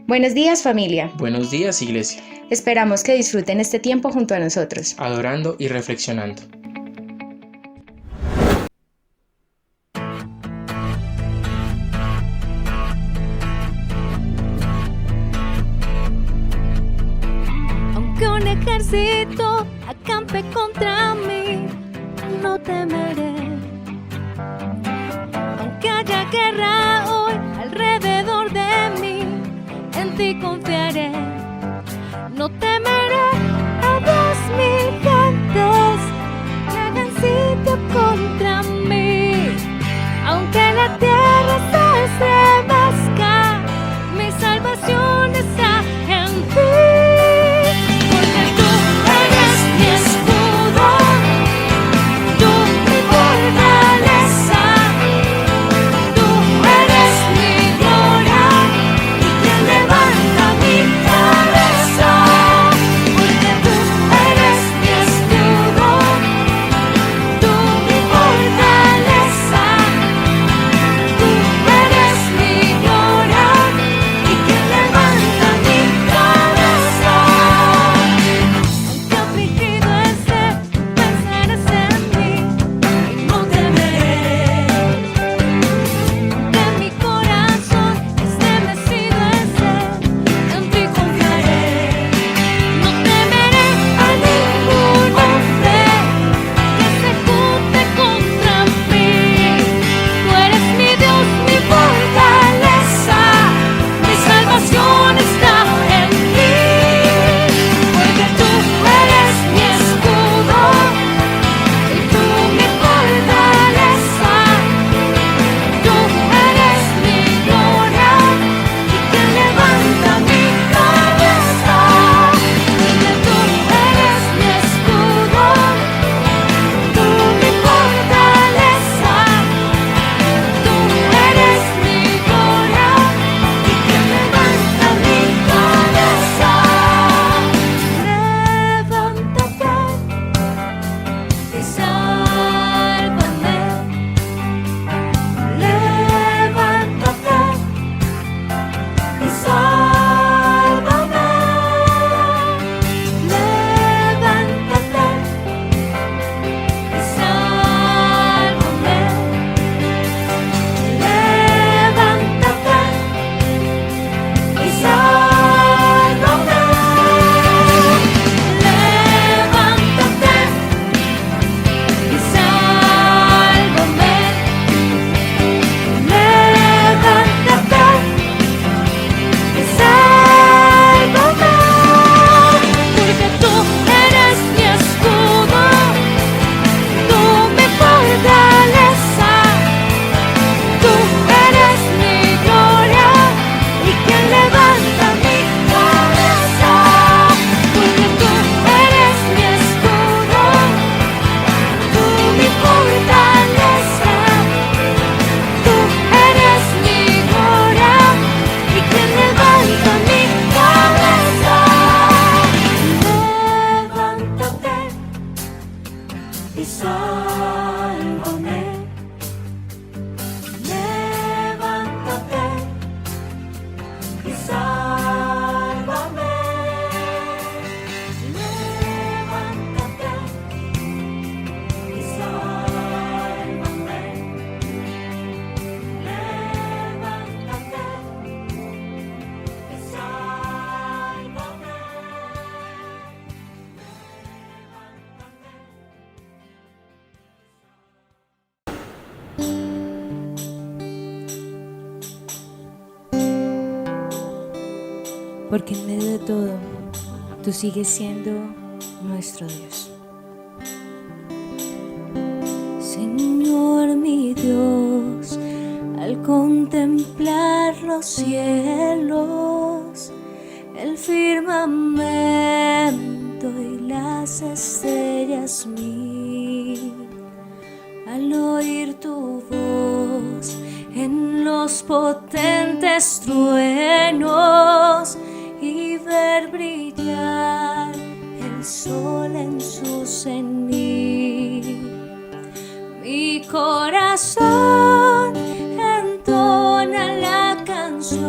Buenos días, familia. Buenos días, Iglesia, Esperamos que disfruten este tiempo junto a nosotros. adorando y reflexionando. Aunque un ejército acampe contra mí, no temeré. Aunque haya guerra hoy alrededor de mí, en ti confiaré. No temeré a 2000 gentes que hagan sitio contra mí. Aunque la tierra se estremezca, mi salvación está en ti. Porque tú eres mi escudo, tú mi fortaleza, tú eres mi gloria y quien levanta mi cabeza. Porque tú eres mi escudo, tú mi fortaleza, tú eres mi gloria y quien levanta mi cabeza. Aunque afligido esté, pensarás en mí y no temeré. Aunque mi corazón estremecido esté, en ti confiaré. No temeré a ningún hombre que se junte contra mí. Tú eres mi Dios, mi fortaleza, mi salvación está en ti. Porque tú eres mi escudo y tú mi fortaleza, tú eres mi gloria y quien levanta mi cabeza. Porque tú eres mi escudo, tú mi fortaleza, tú eres mi gloria y quien levanta mi cabeza. Levántate y sálvame. Levántate y sálvame. Levántate y sálvame. Levántate y sálvame. Levántate y sálvame. Levántate y sálvame. Porque tú eres mi escudo, tú mi fortaleza, tú eres mi gloria y quien levanta mi cabeza. Porque tú eres mi escudo, tú mi fortaleza, tú eres mi gloria y quien levanta mi cabeza. Levántate y sálvame. Levántate y sálvame. Levántate y sálvame. Levántate y sálvame. Porque en medio de todo, tú sigues siendo nuestro Dios. Señor mi Dios, al contemplar los cielos, el firmamento y las estrellas mil, al oír tu voz en los potentes truenos y ver brillar el sol en su cenit, mi corazón entona la canción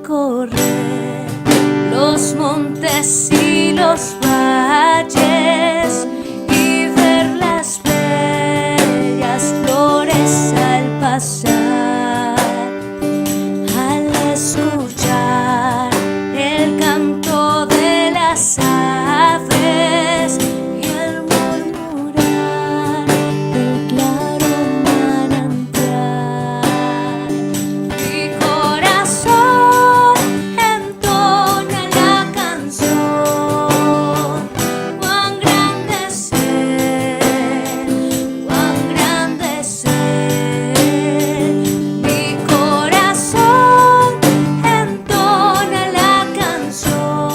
recorrer los montes y los valles y ver las bellas flores al pasar, al escuchar el canto de las aves y el murmurar del claro manantial. Mi corazón entona la canción. Cuán grande es Él, cuán grande es Él. Mi corazón entona la canción.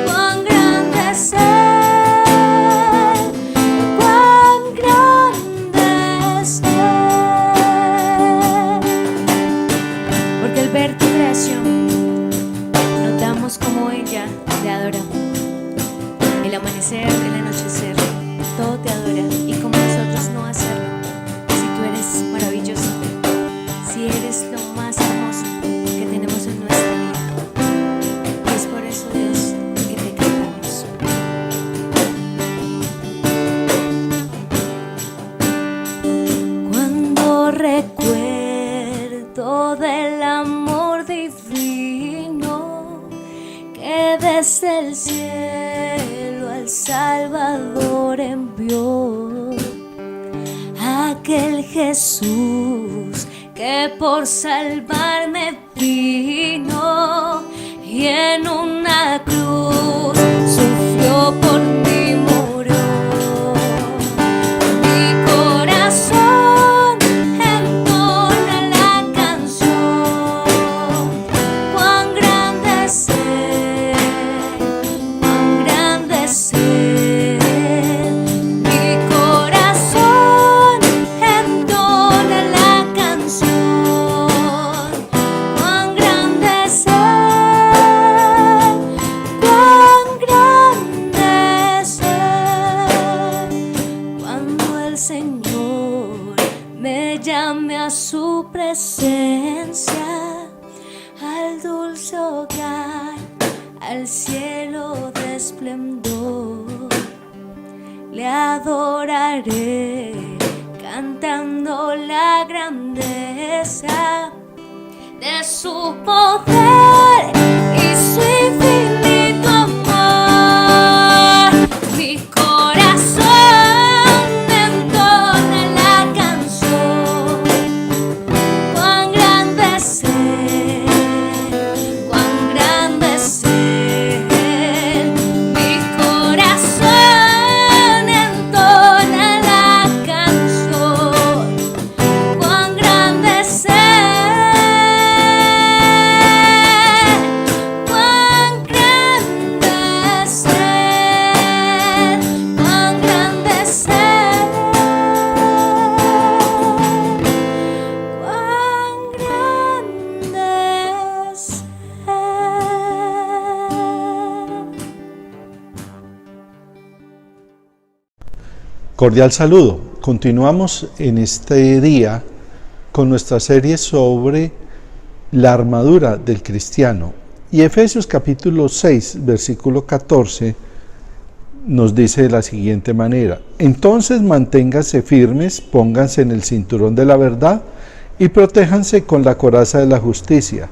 Cuán grande es Él, cuán grande es Él. Porque al ver tu creación, notamos como ella te adora. El amanecer, el anochecer, todo te adora. Y como nosotros no hacerlo, si tú eres maravilloso, si eres lo más hermoso que tenemos en nuestra vida. Y es por eso, Dios, que te cantamos. Cuando recuerdo del amor divino que desde el cielo al Salvador envió, aquel Jesús que por salvarme vino y en una cruz sufrió por mí, murió. Mi corazón entona la canción. Cuán grande es Él, cuán grande es Él. Mi corazón entona la canción. Cuán grande es Él, cuán grande es Él. Cuando el Señor me llame a su presencia, al dulce hogar, al cielo de esplendor, le adoraré cantando la grandeza de su poder y su infinito amor. Mi corazón entona la canción. Cuán grande es Él, cuán grande es Él. Mi corazón entona la canción. Cuán grande es Él, cuán grande es Él, cuán grande es Él, cuán grande es Él. Cordial saludo. Continuamos en este día con nuestra serie sobre la armadura del cristiano. Y Efesios capítulo 6, versículo 14 nos dice de la siguiente manera: entonces manténganse firmes, pónganse en el cinturón de la verdad y protéjanse con la coraza de la justicia.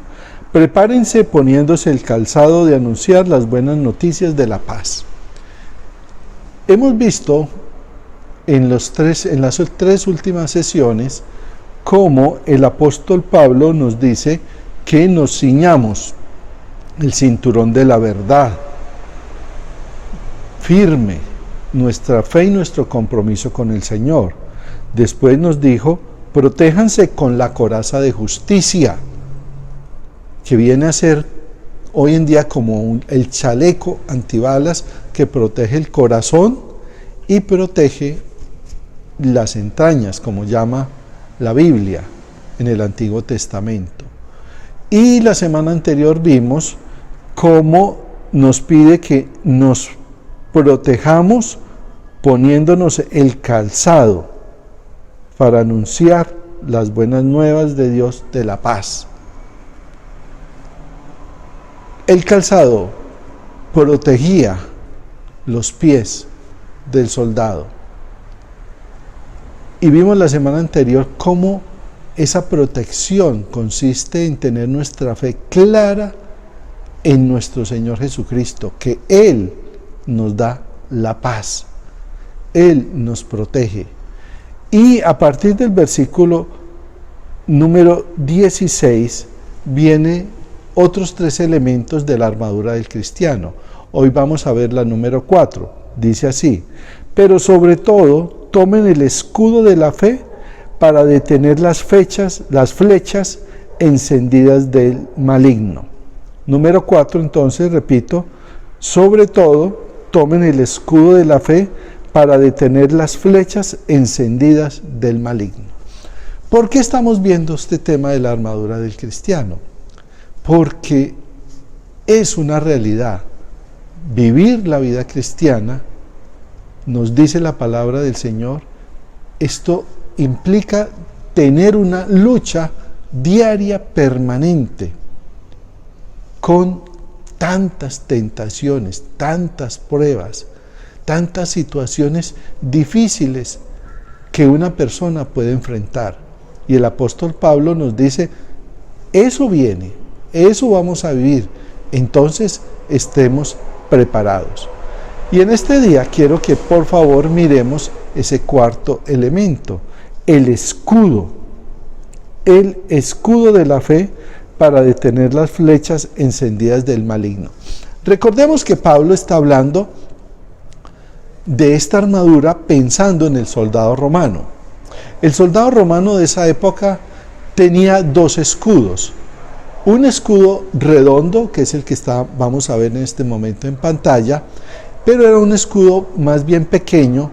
Prepárense poniéndose el calzado de anunciar las buenas noticias de la paz. Hemos visto en las tres últimas sesiones cómo el apóstol Pablo nos dice que nos ciñamos el cinturón de la verdad, firme nuestra fe y nuestro compromiso con el Señor. Después nos dijo: protéjanse con la coraza de justicia, que viene a ser hoy en día como el chaleco antibalas que protege el corazón y protege las entrañas, como llama la Biblia en el Antiguo Testamento. Y la semana anterior vimos cómo nos pide que nos protejamos poniéndonos el calzado para anunciar las buenas nuevas de Dios de la paz. El calzado protegía los pies del soldado. Y vimos la semana anterior cómo esa protección consiste en tener nuestra fe clara en nuestro Señor Jesucristo, que Él nos da la paz, Él nos protege. Y a partir del versículo número 16 viene otros 3 elementos de la armadura del cristiano. Hoy vamos a ver la número 4. Dice así: pero sobre todo tomen el escudo de la fe para detener las flechas encendidas del maligno. Número 4, entonces, repito, sobre todo tomen el escudo de la fe para detener las flechas encendidas del maligno. ¿Por qué estamos viendo este tema de la armadura del cristiano? Porque es una realidad. Vivir la vida cristiana, nos dice la palabra del Señor, esto implica tener una lucha diaria permanente con tantas tentaciones, tantas pruebas, tantas situaciones difíciles que una persona puede enfrentar. Y el apóstol Pablo nos dice, eso viene, eso vamos a vivir, entonces estemos preparados. Y en este día quiero que por favor miremos ese cuarto elemento, el escudo de la fe para detener las flechas encendidas del maligno. Recordemos que Pablo está hablando de esta armadura pensando en el soldado romano. El soldado romano de esa época tenía 2 escudos. Un escudo redondo, que es el que vamos a ver en este momento en pantalla, pero era un escudo más bien pequeño,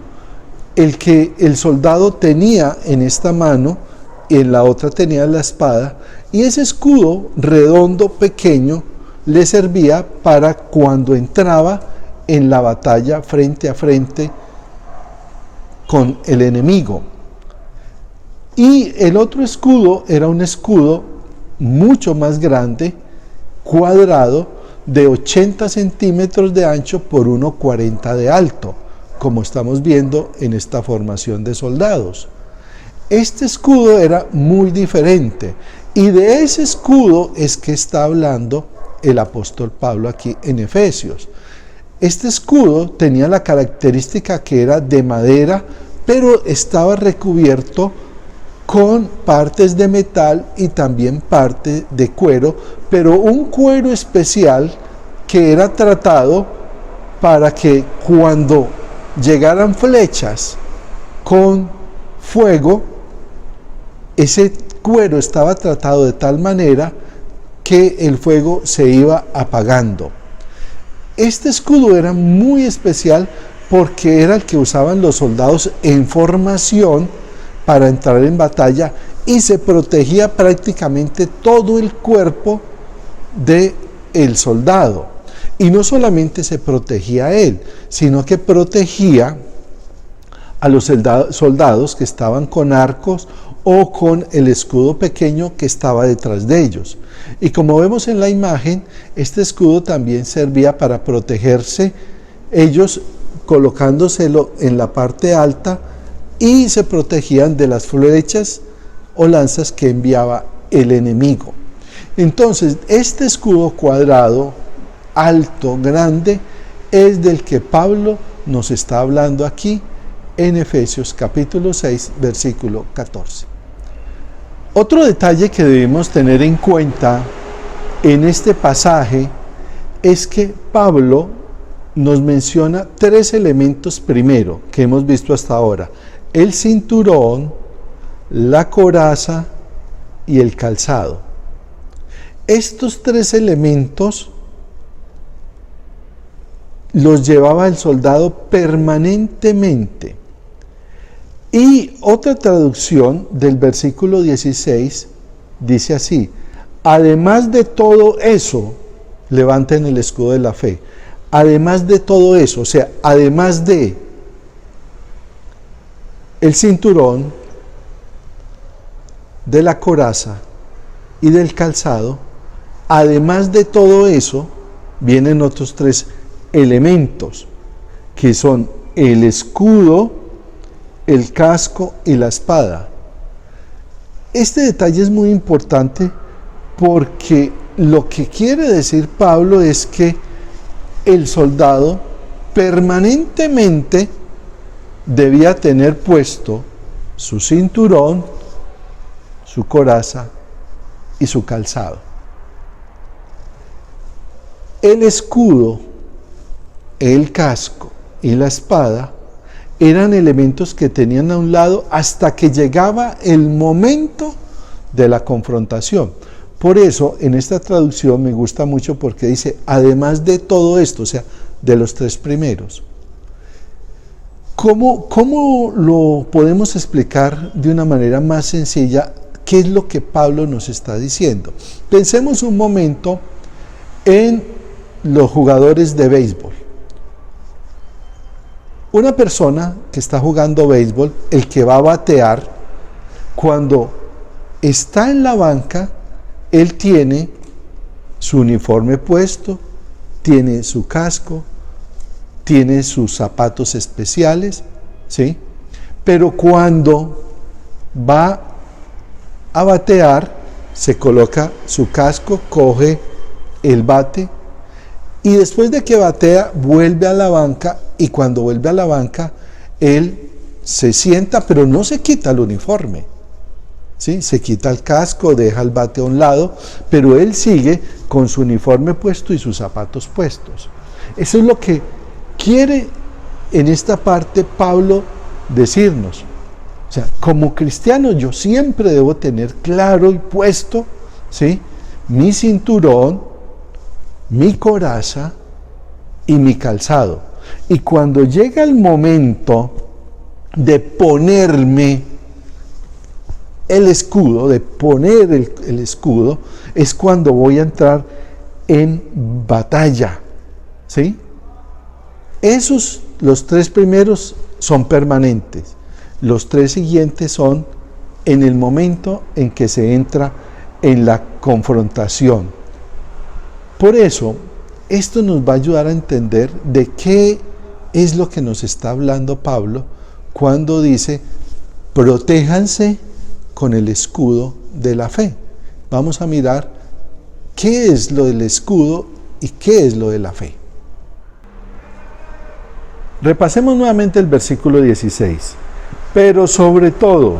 el que el soldado tenía en esta mano y en la otra tenía la espada, y ese escudo redondo pequeño le servía para cuando entraba en la batalla frente a frente con el enemigo. Y el otro escudo era un escudo mucho más grande, cuadrado, de 80 centímetros de ancho por 1,40 de alto, como estamos viendo en esta formación de soldados. Este escudo era muy diferente, y de ese escudo es que está hablando el apóstol Pablo aquí en Efesios. Este escudo tenía la característica que era de madera, pero estaba recubierto con partes de metal y también parte de cuero, pero un cuero especial que era tratado para que cuando llegaran flechas con fuego, ese cuero estaba tratado de tal manera que el fuego se iba apagando. Este escudo era muy especial porque era el que usaban los soldados en formación para entrar en batalla, y se protegía prácticamente todo el cuerpo del soldado. Y no solamente se protegía a él, sino que protegía a los soldados que estaban con arcos o con el escudo pequeño que estaba detrás de ellos. Y como vemos en la imagen, este escudo también servía para protegerse, ellos colocándoselo en la parte alta, y se protegían de las flechas o lanzas que enviaba el enemigo. Entonces, este escudo cuadrado, alto, grande, es del que Pablo nos está hablando aquí en Efesios capítulo 6, versículo 14. Otro detalle que debemos tener en cuenta en este pasaje es que Pablo nos menciona 3 elementos primero que hemos visto hasta ahora: el cinturón, la coraza y el calzado. Estos 3 elementos los llevaba el soldado permanentemente. Y otra traducción del versículo 16 dice así: además de todo eso, levanten el escudo de la fe. Además de todo eso, o sea, además de el cinturón, de la coraza y del calzado, además de todo eso, vienen otros 3 elementos, que son el escudo, el casco y la espada. Este detalle es muy importante porque lo que quiere decir Pablo es que el soldado permanentemente debía tener puesto su cinturón, su coraza y su calzado. El escudo, el casco y la espada eran elementos que tenían a un lado hasta que llegaba el momento de la confrontación. Por eso, en esta traducción me gusta mucho porque dice, además de todo esto, o sea, de los 3 primeros. ¿Cómo lo podemos explicar de una manera más sencilla? ¿Qué es lo que Pablo nos está diciendo? Pensemos un momento en los jugadores de béisbol. Una persona que está jugando béisbol, el que va a batear, cuando está en la banca, él tiene su uniforme puesto, tiene su casco, tiene sus zapatos especiales, ¿sí? Pero cuando va a batear, se coloca su casco, coge el bate y después de que batea, vuelve a la banca y cuando vuelve a la banca, él se sienta, pero no se quita el uniforme, ¿sí? Se quita el casco, deja el bate a un lado, pero él sigue con su uniforme puesto y sus zapatos puestos. Eso es lo que quiere en esta parte Pablo decirnos. O sea, como cristiano yo siempre debo tener claro y puesto, ¿sí?, mi cinturón, mi coraza y mi calzado. Y cuando llega el momento de ponerme el escudo, de poner el escudo, es cuando voy a entrar en batalla, ¿sí? Los 3 primeros son permanentes, los 3 siguientes son en el momento en que se entra en la confrontación. Por eso, esto nos va a ayudar a entender de qué es lo que nos está hablando Pablo cuando dice, protéjanse con el escudo de la fe. Vamos a mirar qué es lo del escudo y qué es lo de la fe. Repasemos nuevamente el versículo 16. Pero sobre todo,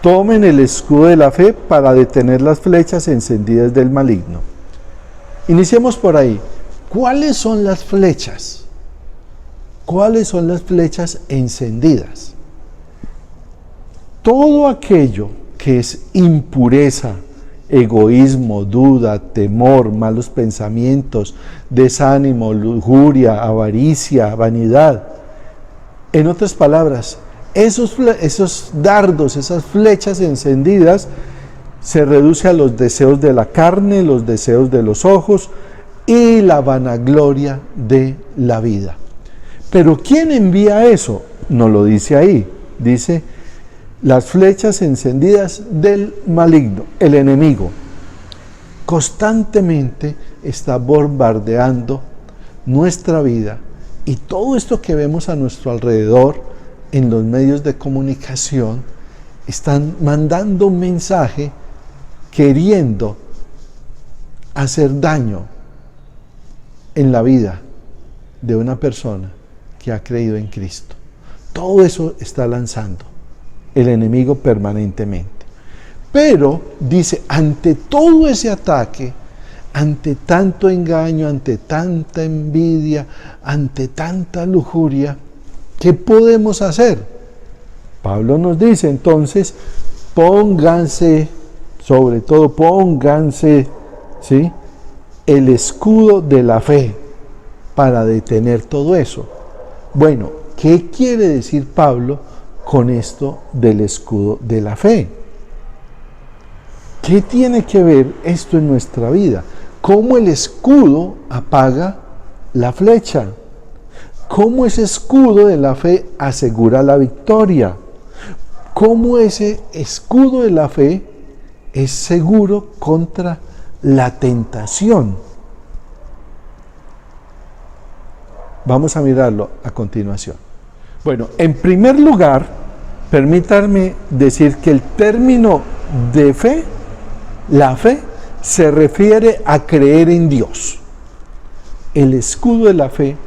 tomen el escudo de la fe para detener las flechas encendidas del maligno. Iniciemos por ahí. ¿Cuáles son las flechas? ¿Cuáles son las flechas encendidas? Todo aquello que es impureza, egoísmo, duda, temor, malos pensamientos, desánimo, lujuria, avaricia, vanidad. En otras palabras, esos dardos, esas flechas encendidas, se reduce a los deseos de la carne, los deseos de los ojos y la vanagloria de la vida. Pero ¿quién envía eso? No lo dice ahí. Dice las flechas encendidas del maligno, el enemigo. Constantemente está bombardeando nuestra vida y todo esto que vemos a nuestro alrededor en los medios de comunicación están mandando un mensaje queriendo hacer daño en la vida de una persona que ha creído en Cristo. Todo eso está lanzando el enemigo permanentemente. Pero dice, ante todo ese ataque, ante tanto engaño, ante tanta envidia, ante tanta lujuria, ¿qué podemos hacer? Pablo nos dice entonces, pónganse, sobre todo pónganse, ¿sí?, el escudo de la fe para detener todo eso. Bueno, ¿qué quiere decir Pablo con esto del escudo de la fe? ¿Qué tiene que ver esto en nuestra vida? ¿Cómo el escudo apaga la flecha? ¿Cómo ese escudo de la fe asegura la victoria? ¿Cómo ese escudo de la fe es seguro contra la tentación? Vamos a mirarlo a continuación. Bueno, en primer lugar, permítanme decir que el término de fe, la fe, se refiere a creer en Dios. El escudo de la fe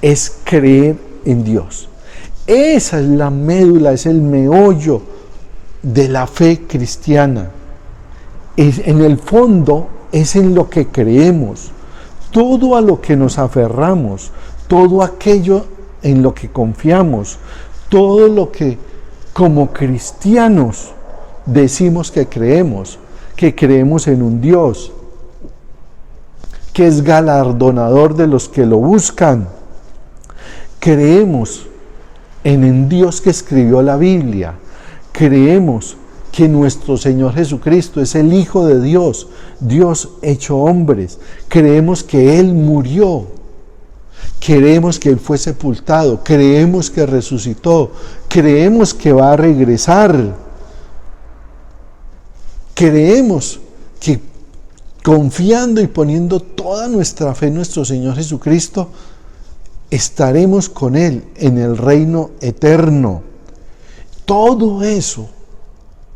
es creer en Dios. Esa es la médula, es el meollo de la fe cristiana. En el fondo es en lo que creemos, todo a lo que nos aferramos, todo aquello en lo que confiamos, todo lo que como cristianos decimos que creemos en un Dios que es galardonador de los que lo buscan. Creemos en el Dios que escribió la Biblia. Creemos que nuestro Señor Jesucristo es el Hijo de Dios, Dios hecho hombres. Creemos que Él murió. Creemos que Él fue sepultado. Creemos que resucitó. Creemos que va a regresar. Creemos que confiando y poniendo toda nuestra fe en nuestro Señor Jesucristo, estaremos con Él en el reino eterno. Todo eso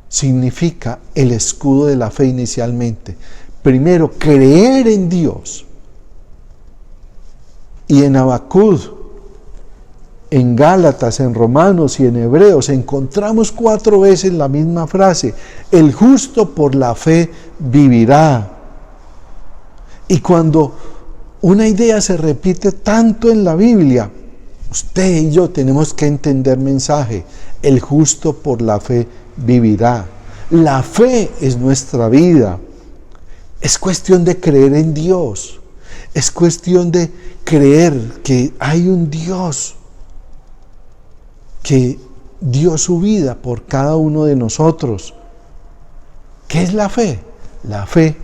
significa el escudo de la fe inicialmente. Primero, creer en Dios. Y en Habacuc, en Gálatas, en Romanos y en Hebreos encontramos 4 veces la misma frase: el justo por la fe vivirá. Y cuando una idea se repite tanto en la Biblia, usted y yo tenemos que entender mensaje: el justo por la fe vivirá. La fe es nuestra vida. Es cuestión de creer en Dios. Es cuestión de creer que hay un Dios que dio su vida por cada uno de nosotros. ¿Qué es la fe? La fe,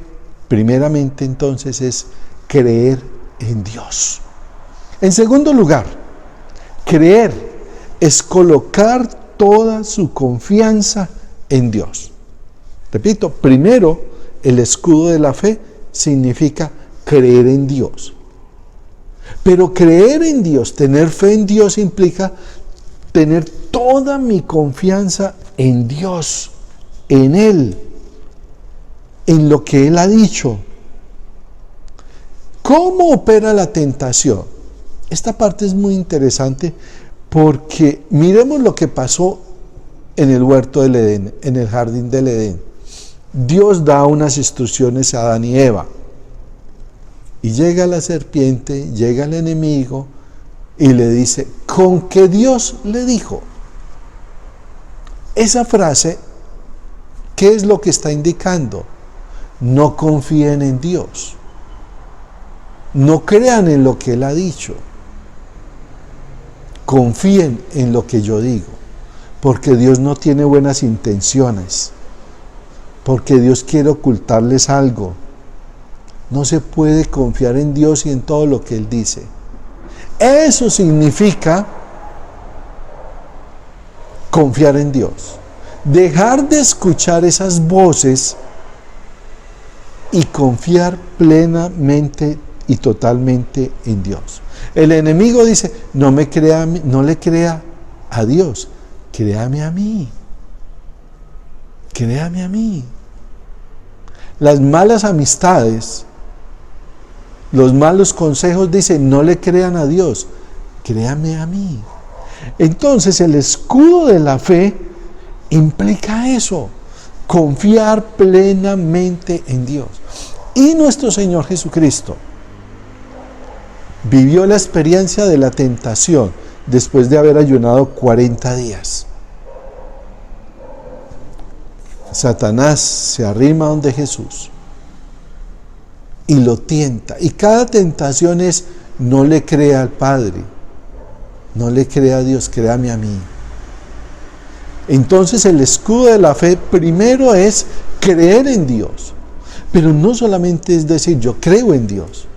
primeramente entonces, es creer en Dios. En segundo lugar, creer es colocar toda su confianza en Dios. Repito, primero, el escudo de la fe significa creer en Dios. Pero creer en Dios, tener fe en Dios, implica tener toda mi confianza en Dios, en Él, en lo que Él ha dicho. ¿Cómo opera la tentación? Esta parte es muy interesante porque miremos lo que pasó en el huerto del Edén, en el jardín del Edén. Dios da unas instrucciones a Adán y Eva. Y llega la serpiente, llega el enemigo y le dice, ¿con qué Dios le dijo? Esa frase, ¿qué es lo que está indicando? No confíen en Dios. No crean en lo que Él ha dicho. Confíen en lo que yo digo. Porque Dios no tiene buenas intenciones. Porque Dios quiere ocultarles algo. No se puede confiar en Dios y en todo lo que Él dice. Eso significa confiar en Dios. Dejar de escuchar esas voces y confiar plenamente y totalmente en Dios. El enemigo dice, no le crea a Dios, créame a mí. Créame a mí. Las malas amistades, los malos consejos dicen, no le crean a Dios, créame a mí. Entonces el escudo de la fe implica eso, confiar plenamente en Dios. Y nuestro Señor Jesucristo vivió la experiencia de la tentación después de haber ayunado 40 días. Satanás se arrima donde Jesús y lo tienta. Y cada tentación es, no le crea al Padre, no le crea a Dios, créame a mí. Entonces el escudo de la fe primero es creer en Dios. Pero no solamente es decir, yo creo en Dios.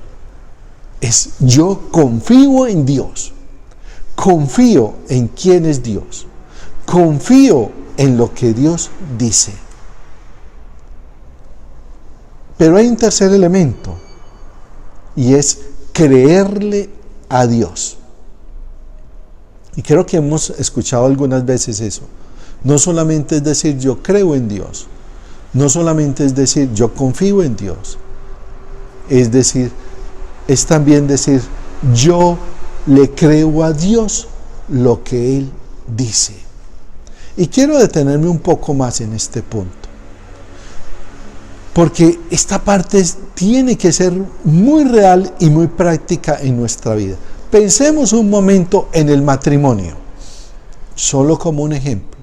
Es yo confío en Dios. Confío en quién es Dios. Confío en lo que Dios dice. Pero hay un tercer elemento, y es creerle a Dios. Y creo que hemos escuchado algunas veces eso. No solamente es decir yo creo en Dios, no solamente es decir yo confío en Dios, es también decir yo le creo a Dios lo que Él dice. Y quiero detenerme un poco más en este punto, porque esta parte tiene que ser muy real y muy práctica en nuestra vida. Pensemos un momento en el matrimonio, solo como un ejemplo.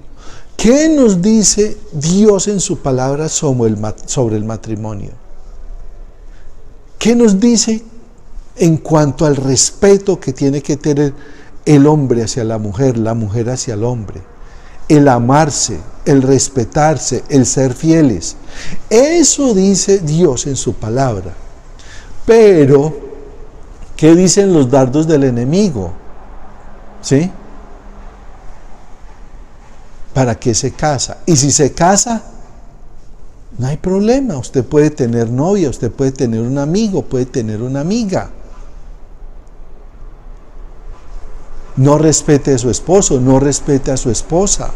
¿Qué nos dice Dios en su palabra sobre el matrimonio? ¿Qué nos dice en cuanto al respeto que tiene que tener el hombre hacia la mujer hacia el hombre? El amarse, el respetarse, el ser fieles. Eso dice Dios en su palabra. Pero, ¿qué dicen los dardos del enemigo? ¿Sí? ¿Para qué se casa? Y si se casa, no hay problema. Usted puede tener novia, usted puede tener un amigo, puede tener una amiga. No respete a su esposo, no respete a su esposa.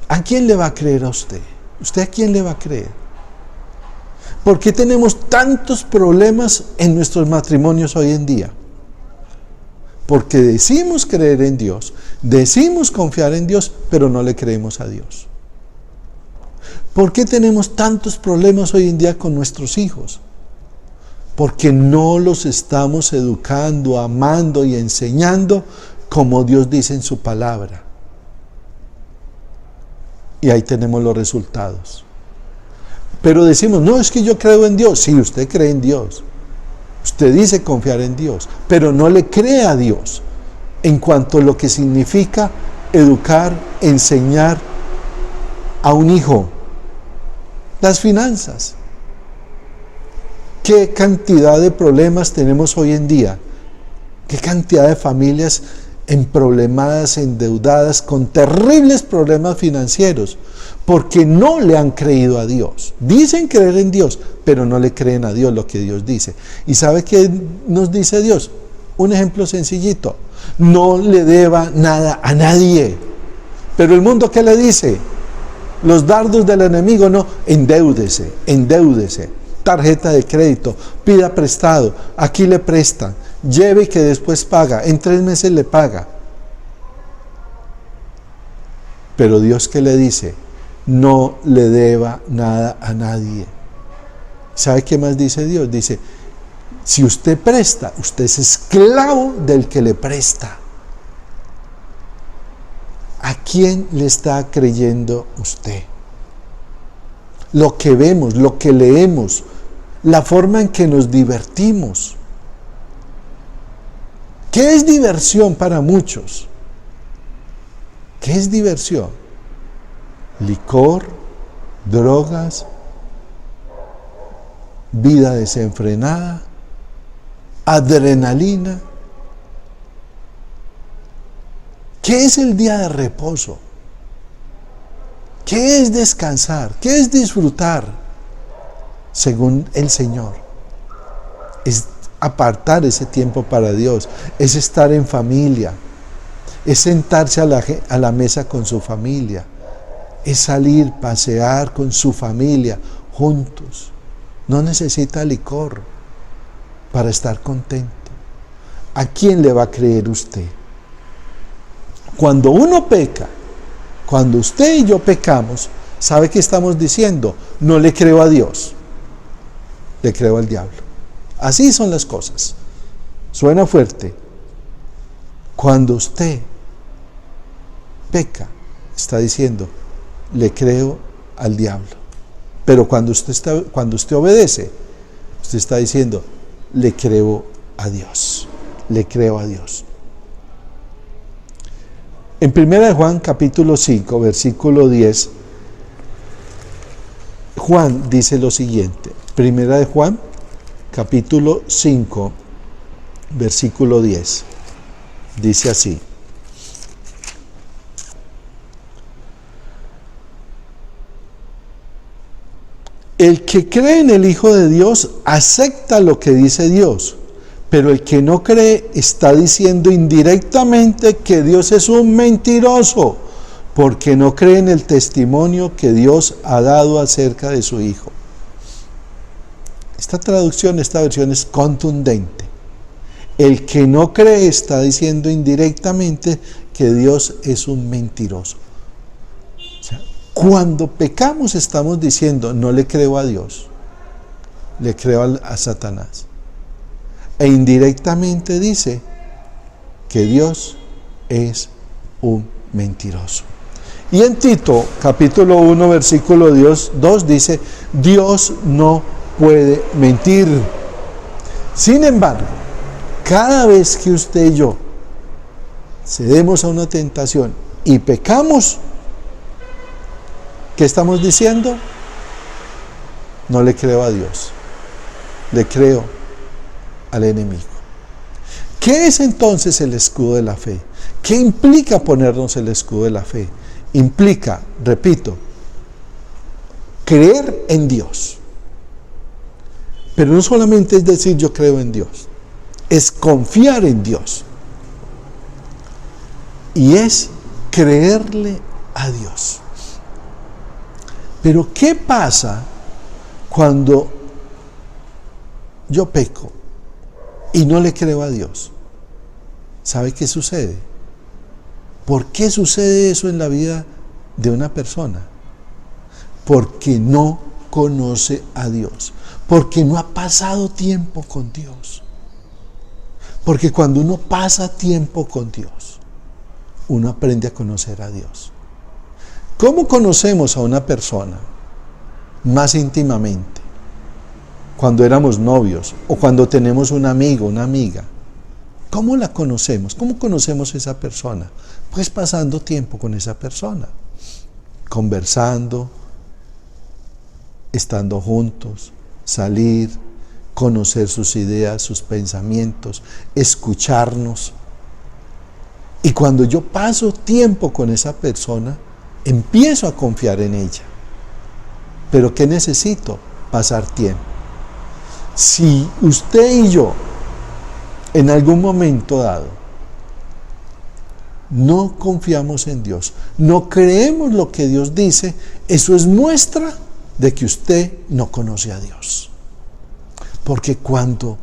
¿A quién le va a creer a usted? ¿Usted a quién le va a creer? ¿Por qué tenemos tantos problemas en nuestros matrimonios hoy en día? Porque decimos creer en Dios, decimos confiar en Dios, pero no le creemos a Dios. ¿Por qué tenemos tantos problemas hoy en día con nuestros hijos? Porque no los estamos educando, amando y enseñando como Dios dice en su palabra. Y ahí tenemos los resultados. Pero decimos, no, es que yo creo en Dios. Sí, usted cree en Dios. Usted dice confiar en Dios, pero no le cree a Dios en cuanto a lo que significa educar, enseñar a un hijo. Las finanzas. ¿Qué cantidad de problemas tenemos hoy en día? ¿Qué cantidad de familias emproblemadas, endeudadas, con terribles problemas financieros? Porque no le han creído a Dios. Dicen creer en Dios, pero no le creen a Dios lo que Dios dice. ¿Y sabe qué nos dice Dios? Un ejemplo sencillito. No le deba nada a nadie. Pero el mundo, ¿qué le dice? Los dardos del enemigo, no, endéudese, endéudese. Tarjeta de crédito, pida prestado, aquí le prestan, lleve que después paga, en 3 meses le paga. Pero Dios, ¿qué le dice? No le deba nada a nadie. ¿Sabe qué más dice Dios? Dice, si usted presta, usted es esclavo del que le presta. ¿A quién le está creyendo usted? Lo que vemos, lo que leemos, la forma en que nos divertimos. ¿Qué es diversión para muchos? ¿Qué es diversión? Licor, drogas, vida desenfrenada, adrenalina. ¿Qué es el día de reposo? ¿Qué es descansar? ¿Qué es disfrutar? Según el Señor, es apartar ese tiempo para Dios, es estar en familia, es sentarse a la mesa con su familia, es salir, pasear con su familia juntos. No necesita licor para estar contento. ¿A quién le va a creer usted? Cuando uno peca, cuando usted y yo pecamos, ¿sabe qué estamos diciendo? No le creo a Dios, le creo al diablo. Así son las cosas. Suena fuerte. Cuando usted peca, está diciendo, le creo al diablo. Pero cuando usted obedece, usted está diciendo, le creo a Dios. Le creo a Dios. En 1 Juan capítulo 5, versículo 10, Juan dice lo siguiente. 1 Juan capítulo 5, versículo 10. Dice así. El que cree en el Hijo de Dios acepta lo que dice Dios, Pero el que no cree está diciendo indirectamente que Dios es un mentiroso, porque no cree en el testimonio que Dios ha dado acerca de su Hijo. Esta traducción, esta versión es contundente. El que no cree está diciendo indirectamente que Dios es un mentiroso. O sea, cuando pecamos estamos diciendo, no le creo a Dios, le creo a Satanás. E indirectamente dice que Dios es un mentiroso. Y en Tito, capítulo 1, versículo 2 dice, Dios no puede mentir. Sin embargo, cada vez que usted y yo cedemos a una tentación y pecamos, ¿qué estamos diciendo? No le creo a Dios, le creo al enemigo. ¿Qué es entonces el escudo de la fe? ¿Qué implica ponernos el escudo de la fe? Implica, repito, creer en Dios. Pero no solamente es decir yo creo en Dios, es confiar en Dios. Y es creerle a Dios. Pero ¿qué pasa cuando yo peco y no le creo a Dios? ¿Sabe qué sucede? ¿Por qué sucede eso en la vida de una persona? Porque no conoce a Dios, porque no ha pasado tiempo con Dios. Porque cuando uno pasa tiempo con Dios, uno aprende a conocer a Dios. ¿Cómo conocemos a una persona más íntimamente? Cuando éramos novios o cuando tenemos un amigo, una amiga. ¿Cómo la conocemos? ¿Cómo conocemos a esa persona? Pues pasando tiempo con esa persona, conversando, estando juntos, salir, conocer sus ideas, sus pensamientos, escucharnos. Y cuando yo paso tiempo con esa persona, empiezo a confiar en ella. ¿Pero qué necesito? Pasar tiempo. Si usted y yo, en algún momento dado, no confiamos en Dios, no creemos lo que Dios dice, eso es muestra de que usted no conoce a Dios. Porque cuando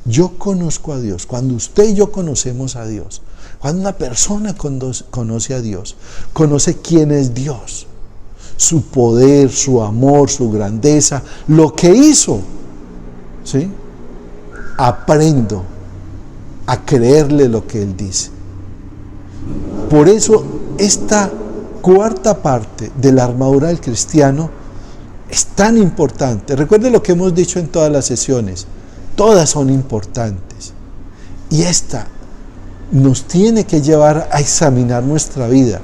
yo conozco a Dios, cuando usted y yo conocemos a Dios, cuando una persona conoce a Dios, conoce quién es Dios, su poder, su amor, su grandeza, lo que hizo, ¿sí? Aprendo a creerle lo que Él dice. Por eso esta cuarta parte de la armadura del cristiano es tan importante. Recuerde lo que hemos dicho en todas las sesiones. Todas son importantes. Y esta nos tiene que llevar a examinar nuestra vida.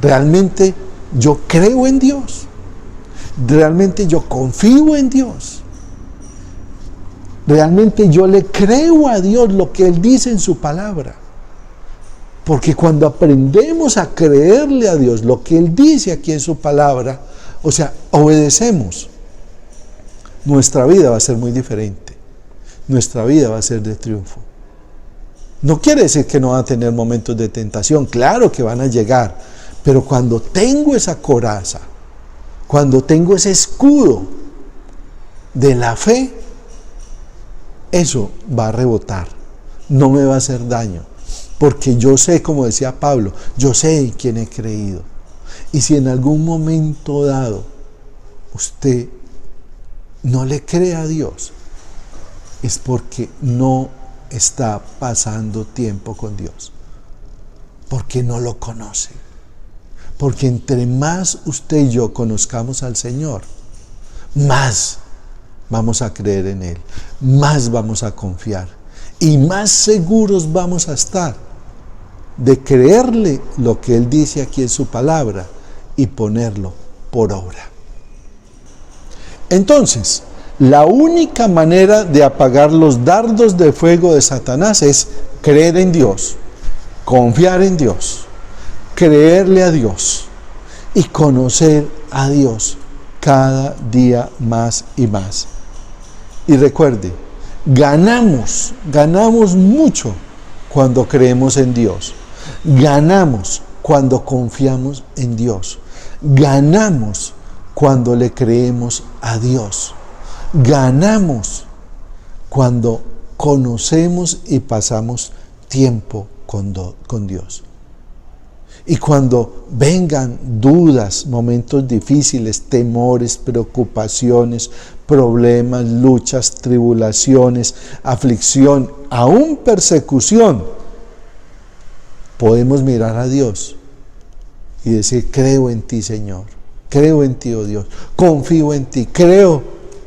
¿Realmente yo creo en Dios? ¿Realmente yo confío en Dios? ¿Realmente yo le creo a Dios lo que Él dice en su palabra? Porque cuando aprendemos a creerle a Dios lo que Él dice aquí en su palabra, o sea, obedecemos, nuestra vida va a ser muy diferente. Nuestra vida va a ser de triunfo. No quiere decir que no va a tener momentos de tentación, claro que van a llegar, pero cuando tengo esa coraza, cuando tengo ese escudo de la fe, eso va a rebotar, no me va a hacer daño, porque yo sé, como decía Pablo, yo sé en quién he creído. Y si en algún momento dado usted no le cree a Dios, es porque no está pasando tiempo con Dios, porque no lo conoce. Porque entre más usted y yo conozcamos al Señor, más vamos a creer en Él, más vamos a confiar y más seguros vamos a estar de creerle lo que Él dice aquí en su palabra y ponerlo por obra. Entonces, la única manera de apagar los dardos de fuego de Satanás es creer en Dios, confiar en Dios, creerle a Dios y conocer a Dios cada día más y más. Y recuerde, Ganamos mucho cuando creemos en Dios. Ganamos cuando confiamos en Dios. Ganamos cuando le creemos a Dios. Ganamos cuando conocemos y pasamos tiempo con Dios. Y cuando vengan dudas, momentos difíciles, temores, preocupaciones, problemas, luchas, tribulaciones, aflicción, aún persecución, podemos mirar a Dios y decir: creo en ti, Señor, creo en ti, oh Dios, confío en ti, creo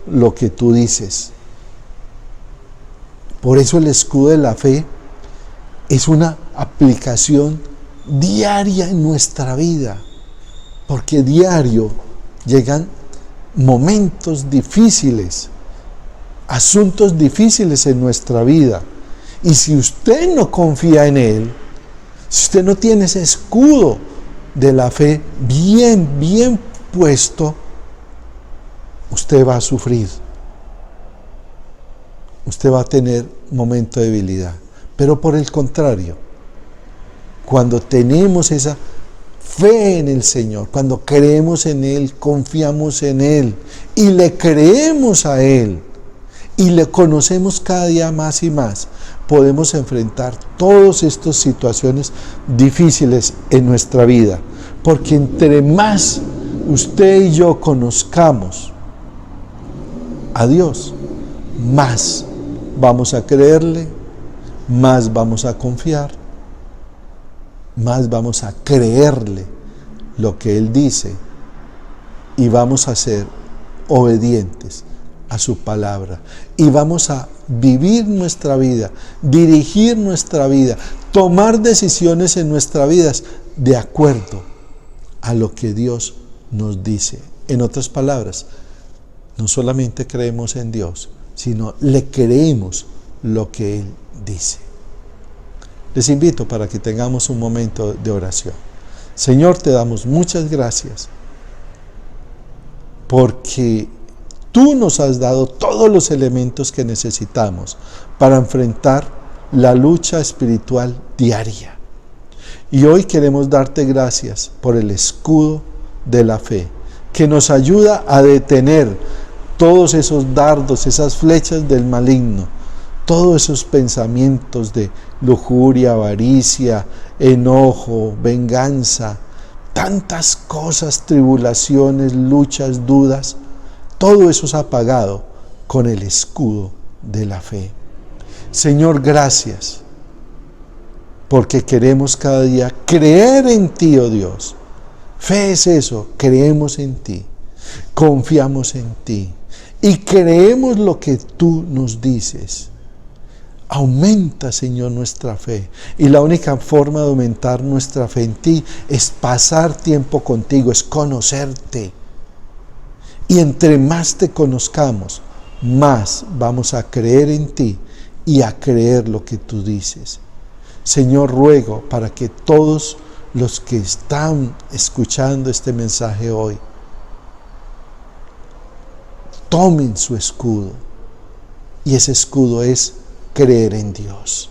lo que tú dices. Por eso el escudo de la fe es una aplicación diaria en nuestra vida, porque diario llegan momentos difíciles, asuntos difíciles en nuestra vida, y si usted no confía en Él, si usted no tiene ese escudo de la fe bien puesto, usted va a sufrir, usted va a tener momento de debilidad. Pero por el contrario, cuando tenemos esa fe en el Señor, cuando creemos en Él, confiamos en Él y le creemos a Él y le conocemos cada día más y más, podemos enfrentar todas estas situaciones difíciles en nuestra vida. Porque entre más usted y yo conozcamos a Dios, más vamos a creerle, más vamos a confiar, más vamos a creerle lo que Él dice y vamos a ser obedientes a su palabra y vamos a vivir nuestra vida, dirigir nuestra vida, tomar decisiones en nuestras vidas de acuerdo a lo que Dios nos dice. En otras palabras, no solamente creemos en Dios, sino le creemos lo que Él dice. Les invito para que tengamos un momento de oración. Señor, te damos muchas gracias porque tú nos has dado todos los elementos que necesitamos para enfrentar la lucha espiritual diaria. Y hoy queremos darte gracias por el escudo de la fe, que nos ayuda a detener todos esos dardos, esas flechas del maligno, todos esos pensamientos de lujuria, avaricia, enojo, venganza, tantas cosas, tribulaciones, luchas, dudas, todo eso es apagado con el escudo de la fe. Señor, gracias, porque queremos cada día creer en ti, oh Dios. Fe es eso, creemos en ti, confiamos en ti y creemos lo que tú nos dices. Aumenta, Señor, nuestra fe. Y la única forma de aumentar nuestra fe en ti es pasar tiempo contigo, es conocerte. Y entre más te conozcamos, más vamos a creer en ti y a creer lo que tú dices. Señor, ruego para que todos los que están escuchando este mensaje hoy tomen su escudo. Y ese escudo es creer en Dios.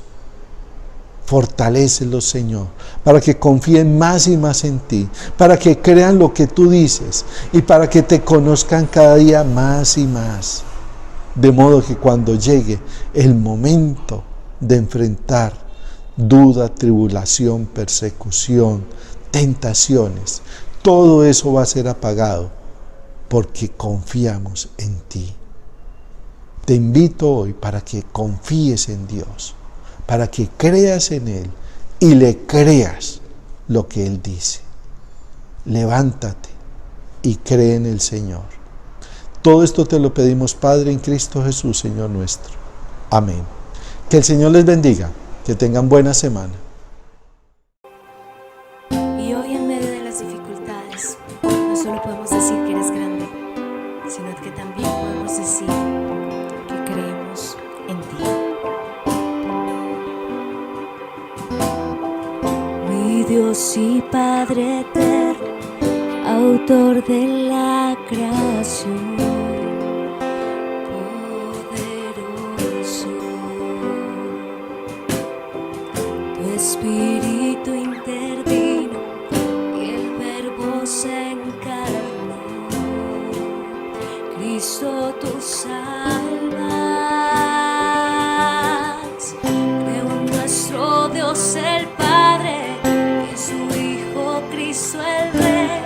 Fortalécelos, Señor, para que confíen más y más en ti, para que crean lo que tú dices y para que te conozcan cada día más y más. De modo que cuando llegue el momento de enfrentar duda, tribulación, persecución, tentaciones, todo eso va a ser apagado porque confiamos en ti. Te invito hoy para que confíes en Dios, para que creas en Él y le creas lo que Él dice. Levántate y cree en el Señor. Todo esto te lo pedimos, Padre, en Cristo Jesús, Señor nuestro. Amén. Que el Señor les bendiga, que tengan buena semana. Y hoy, en medio de las dificultades, no solo podemos decir que eres grande, sino que también podemos decir que creemos en ti. Mi Dios y Padre eterno, autor de la creación, poderoso Cristo tú salvas. Creo en nuestro Dios el Padre, en su Hijo Cristo el Rey.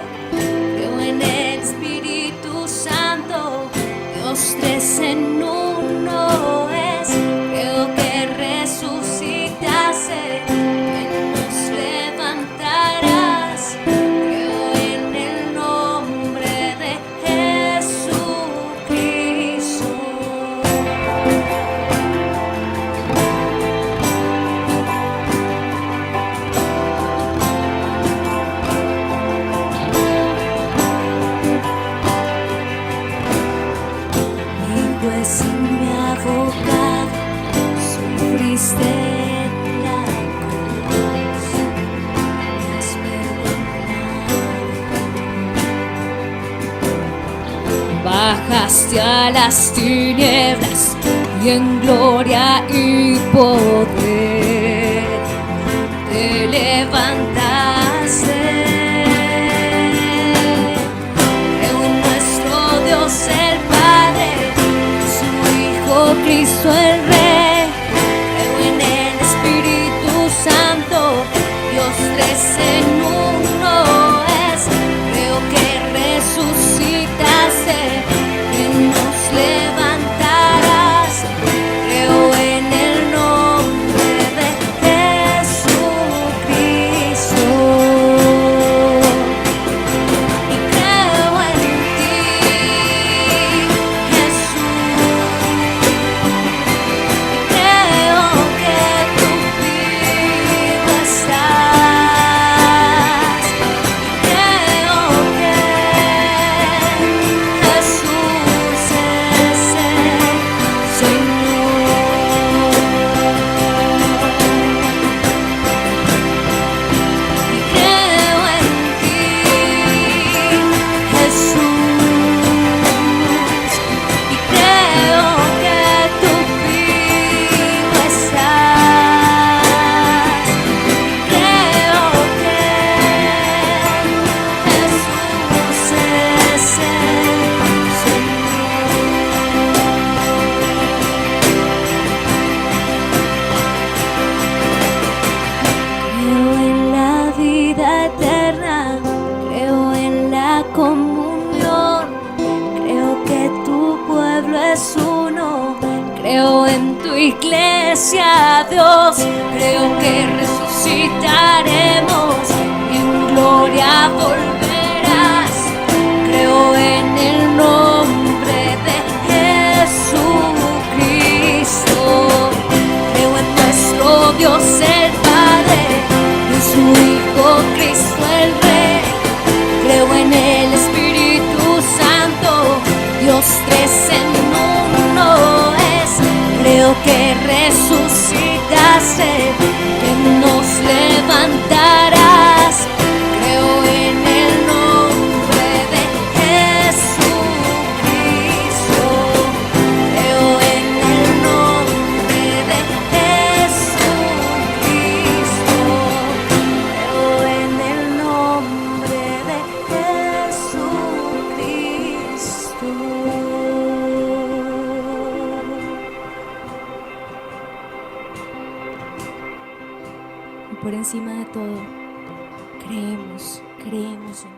Creo en el Espíritu Santo, Dios tres en uno es. Creo que resucitaste, que nos levantarás. Creo en el nombre de Jesucristo. Mi juez y mi abogado, sufriste en la cruz, me has perdonado. Bajaste a las tinieblas y en gloria y poder te levantaste. Creo en nuestro Dios el Padre, su Hijo Cristo el Rey. Creo en el Espíritu Santo, Dios tres en uno es. Creo que resucitaste, que nos levantarás. Creo en el nombre de Jesucristo. Y creo en ti, Jesús. Y creo que tú vivo estás. Y creo que Jesús es el Señor. Y creo en ti, Jesús. Y creo que tú vivo estás. Creo que Jesús es el Señor. Creo en la vida eterna, creo en la comunión, creo que tu pueblo es uno, creo en tu iglesia, Dios, creo que resucitaremos y en gloria volverás. Creo en el nombre de Jesucristo. Creo en nuestro Dios el Padre, en su Hijo Cristo el Rey. Creo en el Espíritu Santo, Dios tres en uno es. Creo que resucitaste, que nos levantarás. Creo en el nombre de Jesucristo. Creo en el nombre de Jesucristo. Creo en el nombre de Jesucristo. Y por encima de todo, creemos en